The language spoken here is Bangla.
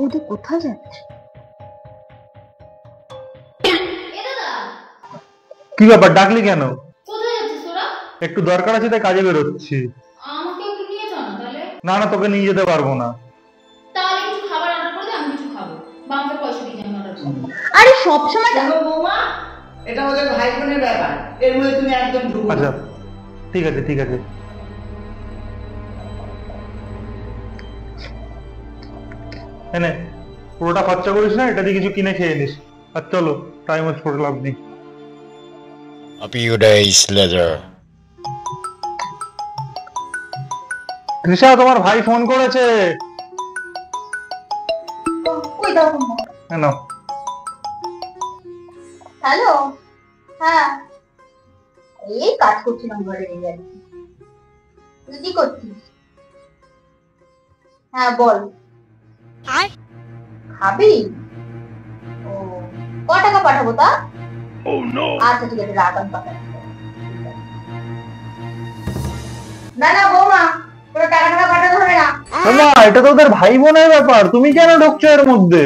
ওদের কোথায় যাচ্ছে? কি ব্যাপার, ডাকলি কেন? কোথায় যাচ্ছিস তোরা? একটু দরকার আছে তাই কাজে বেরোচ্ছি। আমাকে একটু নিয়ে যাও না তাহলে। না না, তোকে নিয়ে যেতে পারবো না। তাহলে কিছু খাবার অর্ডার করে দে, আমি কিছু খাবো। বা আমাকে পয়সা দিয়ে আমি অর্ডার করবো। আরে সবসময় শোনো বৌমা, এটা ওদের ভাই বোনের ব্যাপার, এর মধ্যে তুমি একদম ঢুকো না। আচ্ছা ঠিক আছে ঠিক আছে। এনে পুরোটা খরচা করিস না, এটা দিয়ে কিছু কিনে খেয়ে নিস। আর চলো, টাইম ওয়েস্ট করে লাভ নেই। A few days later. Trisha, তোমার ভাই ফোন করেছে। কই দাও না। নাও। হ্যালো, হ্যাঁ এই কাজ করছিলাম ঘরে এই আর কি। তুই কি করছিস? হ্যাঁ বল। খাবি? ও, ক টাকা পাঠাবো তা? আচ্ছা ঠিক আছে, রাখ আমি পাঠাচ্ছি। না না বৌমা, কোনো টাকা টাকা পাঠাতে হবে না। না, এটা তো ওদের ভাই বোনের ব্যাপার, তুমি কেন ঢুকছো এর মধ্যে?